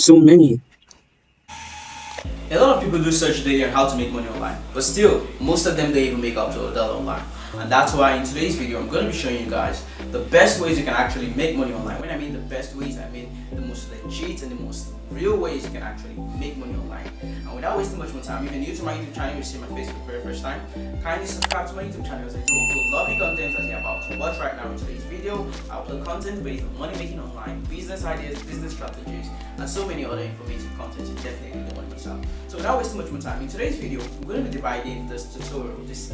so many. A lot of people do search daily on how to make money online, but still, most of them don't even make up to $1 online. And that's why in today's video, I'm going to be showing you guys the best ways you can actually make money online. When I mean the best ways, I mean the most legit and the most real ways you can actually make money online. And without wasting much more time, if you're new to my YouTube channel, you see my face for the very first time, kindly subscribe to my YouTube channel as I do upload lovely content as you're about to watch right now in today's video. I upload content based on money making online, business ideas, business strategies, and so many other informative content you definitely don't want to miss out. So without wasting much more time, in today's video, we're going to be dividing this tutorial, this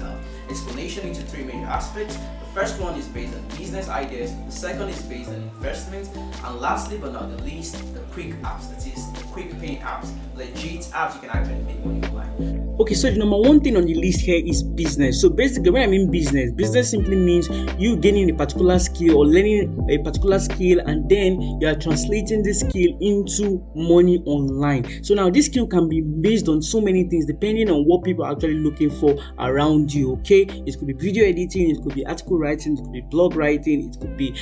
explanation into three major aspects. The first one is based on business ideas, the second is based on investment, and lastly but not the least, the quick apps, that is the quick paying apps, legit apps you can actually make money online. Okay, so the number one thing on the list here is business. So basically, when I mean business simply means you gaining a particular skill or learning a particular skill, and then you are translating this skill into money online. So now this skill can be based on so many things depending on what people are actually looking for around you. Okay, it could be video editing, it could be article writing, it could be blog writing, it could be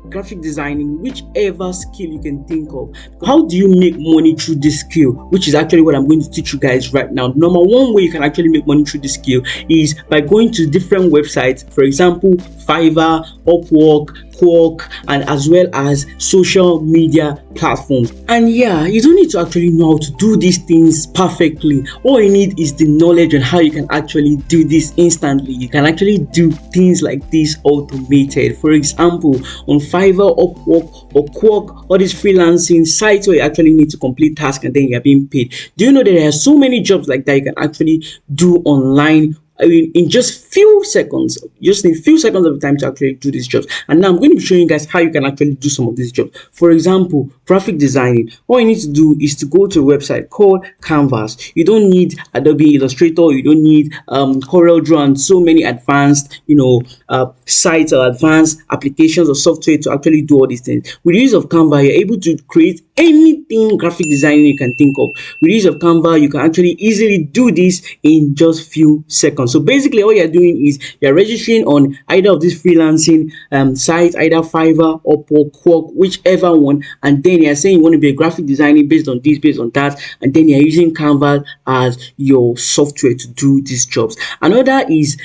graphic designing, whichever skill you can think of. How do you make money through this skill, which is actually what I'm going to teach you guys right now. Number one way you can actually make money through this skill is by going to different websites, for example Fiverr, Upwork, kwork, and as well as social media platforms. And yeah, you don't need to actually know how to do these things perfectly. All you need is the knowledge on how you can actually do this instantly. You can actually do things like this automated. For example, on Fiverr, Upwork, or kwork, all these freelancing sites where you actually need to complete tasks and then you're being paid. Do you know that there are so many jobs like that you can actually do online? I mean, in just few seconds, you just need few seconds of time to actually do these jobs. And now I'm going to be showing you guys how you can actually do some of these jobs. For example, graphic designing. All you need to do is to go to a website called Canvas. You don't need Adobe Illustrator, you don't need CorelDRAW and so many advanced, sites or advanced applications or software to actually do all these things. With the use of Canva, you're able to create anything graphic designing you can think of. With the use of Canva, you can actually easily do this in just few seconds. So basically, all you're doing is you're registering on either of these freelancing sites, either Fiverr or kwork, whichever one, and then you're saying you want to be a graphic designer based on this, based on that, and then you're using Canva as your software to do these jobs. Another is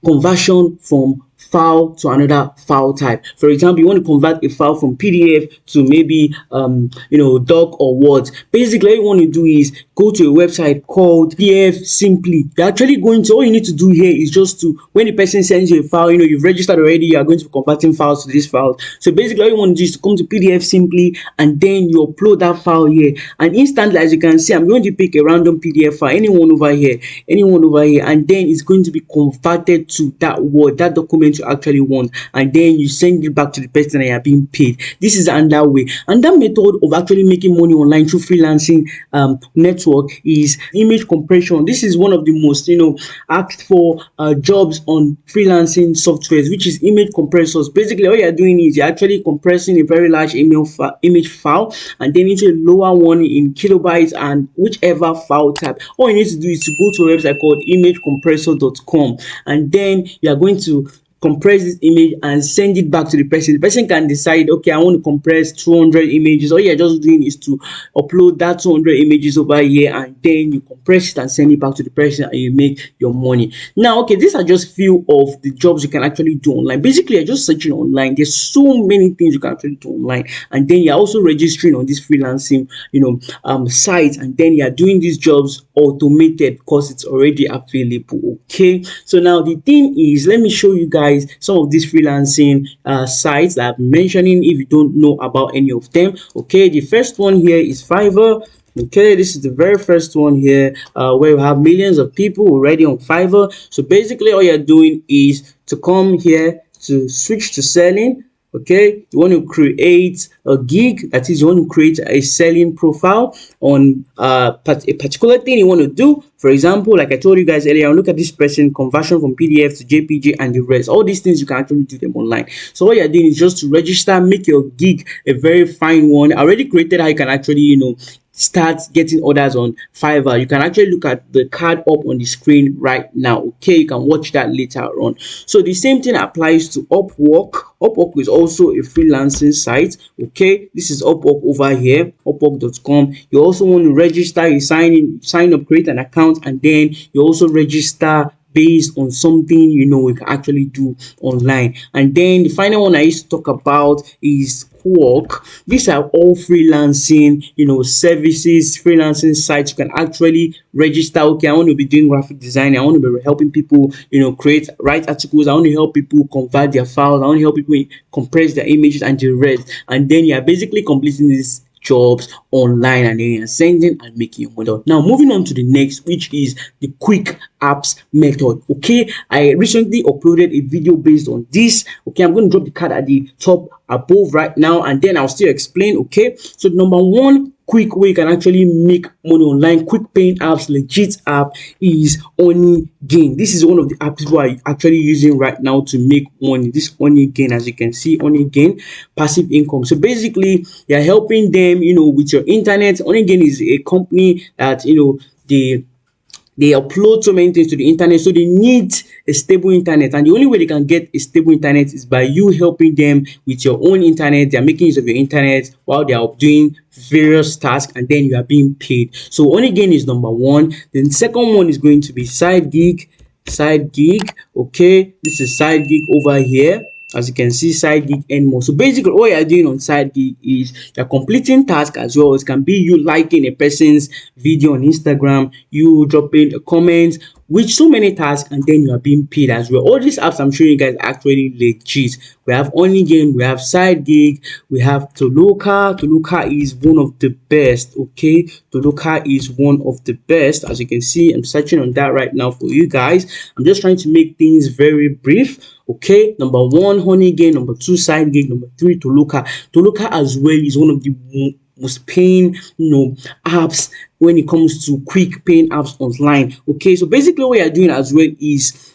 conversion from file to another file type. For example, you want to convert a file from PDF to maybe doc or Word. Basically, all you want to do is go to a website called PDF Simply. You're actually going to, all you need to do here is just to, when the person sends you a file, you've registered already, you are going to be converting files to this file. So basically, all you want to do is to come to PDF Simply and then you upload that file here, and instantly, as you can see, I'm going to pick a random PDF file, anyone over here, and then it's going to be converted to that Word, that document you actually want, and then you send it back to the person and you are being paid. This is another way. And that method of actually making money online through freelancing network is image compression. This is one of the most asked for jobs on freelancing softwares, which is image compressors. Basically, all you're doing is you're actually compressing a very large image file and then into a lower one in kilobytes and whichever file type. All you need to do is to go to a website called imagecompressor.com, and then you are going to compress this image and send it back to the person. The person can decide, okay, I want to compress 200 images. All you're just doing is to upload that 200 images over here, and then you compress it and send it back to the person, and you make your money. Now, okay, these are just few of the jobs you can actually do online. Basically, you're just searching online. There's so many things you can actually do online, and then you're also registering on this freelancing sites, and then you're doing these jobs automated because it's already available. Okay, so now the thing is, let me show you guys some of these freelancing sites that I'm mentioning if you don't know about any of them. Okay, the first one here is Fiverr. Okay, this is the very first one here where you have millions of people already on Fiverr. So basically, all you're doing is to come here to switch to selling. Okay, you want to create a gig, that is, you want to create a selling profile on a particular thing you want to do. For example, like I told you guys earlier, look at this person, conversion from PDF to JPG and the rest. All these things you can actually do them online. So all you're doing is just to register, make your gig a very fine one. I already created how you can actually start getting orders on Fiverr, you can actually look at the card up on the screen right now. Okay, you can watch that later on. So the same thing applies to Upwork. Upwork is also a freelancing site. Okay, this is Upwork over here, upwork.com. You also want to register, you sign up, create an account, and then you also register based on something we can actually do online. And then the final one I used to talk about is kwork. These are all freelancing services, freelancing sites. You can actually register. Okay, I want to be doing graphic design, I want to be helping people write articles, I want to help people convert their files, I want to help people compress their images and the rest. And then you are basically completing this jobs online, and then you're sending and making your money. Now moving on to the next, which is the quick apps method. Okay, I recently uploaded a video based on this. Okay, I'm going to drop the card at the top above right now, and then I'll still explain. Okay, so number one quick way you can actually make money online, quick paying apps, legit app, is honeygain. This is one of the apps people are actually using right now to make money. This honeygain, as you can see, honeygain passive income. So basically you're helping them with your internet. Honeygain is a company that they upload so many things to the internet, so they need a stable internet, and the only way they can get a stable internet is by you helping them with your own internet. They are making use of your internet while they are doing various tasks, and then you are being paid. So honeygain is number one. Then second one is going to be sidegig. Okay, this is sidegig over here. As you can see, sidegig and more. So basically what you're doing on sidegig is you're completing tasks as well. It can be you liking a person's video on Instagram, you dropping a comment, with so many tasks, and then you are being paid as well. All these apps I'm showing you guys are actually legit. We have honeygain, we have sidegig, we have Toloka. Toloka is one of the best. Okay, Toloka is one of the best. As you can see, I'm searching on that right now for you guys. I'm just trying to make things very brief. Okay, number one honeygain, number two sidegig, number three Toloka. Toloka as well is one of the most paying apps when it comes to quick paying apps online. Okay, so basically what you're doing as well is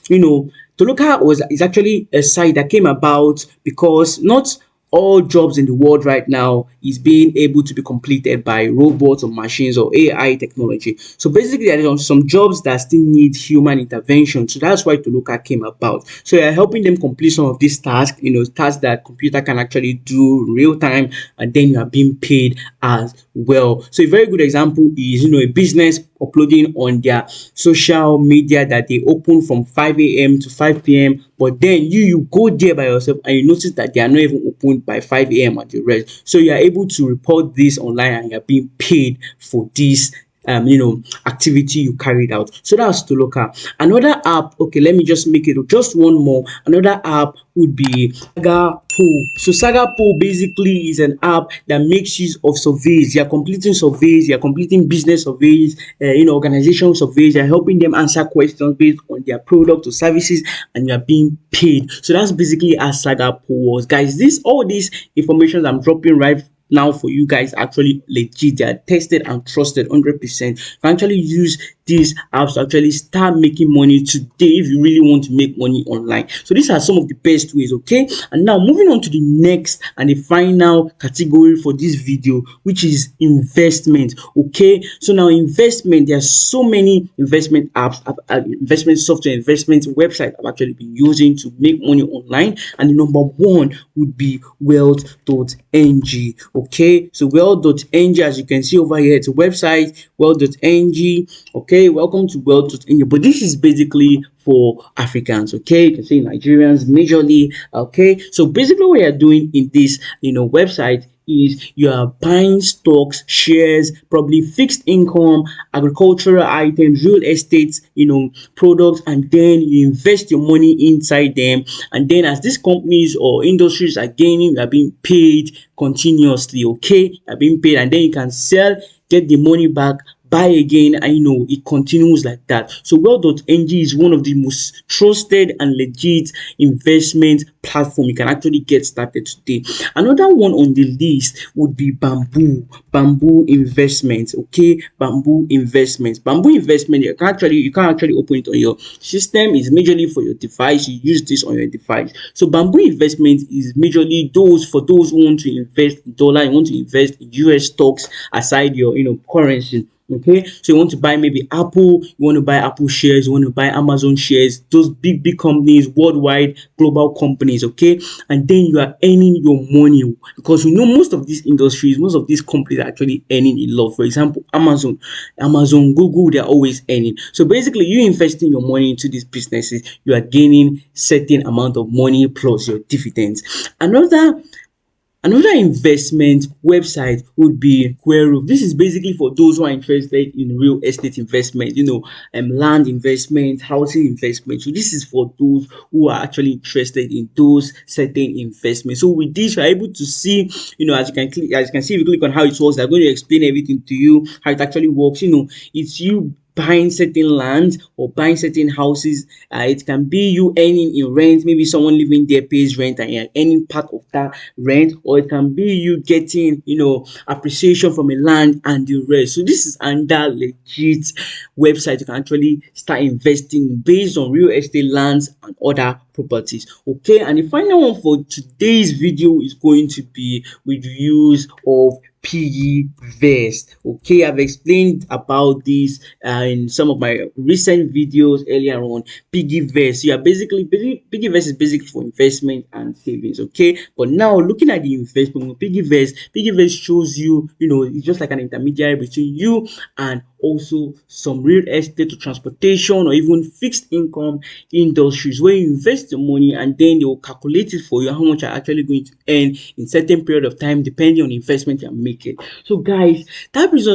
Toloka is actually a site that came about because not all jobs in the world right now is being able to be completed by robots or machines or AI technology. So basically there are some jobs that still need human intervention. So that's why Toloka came about. So you're helping them complete some of these tasks, tasks that computer can actually do in real time, and then you are being paid as well. So a very good example is a business uploading on their social media that they open from 5 a.m. to 5 p.m. But then you go there by yourself and you notice that they are not even open by 5 a.m. at the rest. So you are able to report this online and you're being paid for this activity you carried out. So that's Toloka. Another app, okay, let me just make it just one more. Another app would be Sagapoll. So Sagapoll basically is an app that makes use of surveys. They are completing surveys, they are completing business surveys, organization surveys. They are helping them answer questions based on their product or services, and you are being paid. So that's basically as Sagapoll was, guys. All these information I'm dropping right now for you guys actually legit. They are tested and trusted 100%. You can actually use these apps to actually start making money today if you really want to make money online. So these are some of the best ways. Okay, and now moving on to the next and the final category for this video, which is investment. Okay, so now investment, there are so many investment apps, investment software, investment website I've actually been using to make money online, and the number one would be wealth.ng. Okay, so wealth.ng, as you can see over here, it's a website, wealth.ng. Okay, welcome to wealth.ng, but this is basically for Africans. Okay, you can say Nigerians majorly. Okay, so basically what you're doing in this website is you are buying stocks, shares, probably fixed income, agricultural items, real estate, products, and then you invest your money inside them. And then as these companies or industries are gaining, you are being paid continuously. Okay, you are being paid, and then you can sell, get the money back buy again, and it continues like that. So well.ng is one of the most trusted and legit investment platform you can actually get started today. Another one on the list would be bamboo investments. Okay, bamboo investments. Bamboo investment, you can actually open it on your system. Is majorly for your device. You use this on your device. So bamboo investment is majorly those for those who want to invest in dollar, you want to invest in US stocks aside your currency. Okay, so you want to buy maybe Apple, you want to buy Apple shares, you want to buy Amazon shares, those big companies, worldwide global companies. Okay, and then you are earning your money, because most of these industries, most of these companies are actually earning a lot. For example, Amazon, Google, they are always earning. So basically, you investing your money into these businesses, you are gaining certain amount of money plus your dividends. Another investment website would be kwork. This is basically for those who are interested in real estate investment, land investment, housing investment. So this is for those who are actually interested in those certain investments. So with this, you're able to see, as you can see, if you click on how it works, they're going to explain everything to you, how it actually works. It's you buying certain lands or buying certain houses. It can be you earning in rent, maybe someone living there pays rent and you're earning part of that rent, or it can be you getting appreciation from a land and the rest. So this is under legit website you can actually start investing based on real estate lands and other properties. Okay, and the final one for today's video is going to be with use of piggyvest. Okay, I've explained about this in some of my recent videos earlier on. Piggyvest, you are piggyvest is basically for investment and savings. Okay, but now looking at the investment with piggyvest shows you, it's just like an intermediary between you and also some real estate or transportation or even fixed income industries, where you invest your money and then they will calculate it for you how much you're actually going to earn in certain period of time depending on the investment you're making. So guys, that brings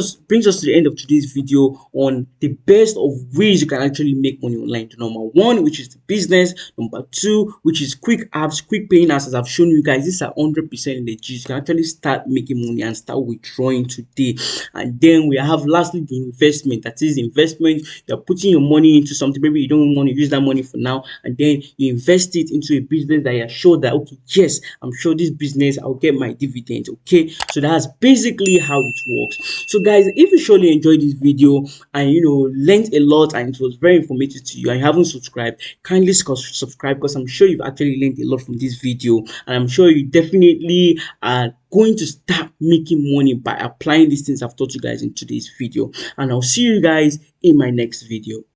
us to the end of today's video on the best of ways you can actually make money online. Number one, which is the business. Number two, which is quick apps, quick paying apps. As I've shown you guys, these are 100% legit. You can actually start making money and start withdrawing today. And then we have lastly the investment. That is investment. You're putting your money into something. Maybe you don't want to use that money for now, and then you invest it into a business that you're sure that, okay, yes, I'm sure this business I'll get my dividends. Okay, so that's basically how it works. So guys, if you surely enjoyed this video and learned a lot and it was very informative to you and you haven't subscribed, kindly subscribe, because I'm sure you've actually learned a lot from this video, and I'm sure you definitely are going to start making money by applying these things I've taught you guys in today's video. And I'll see you guys in my next video.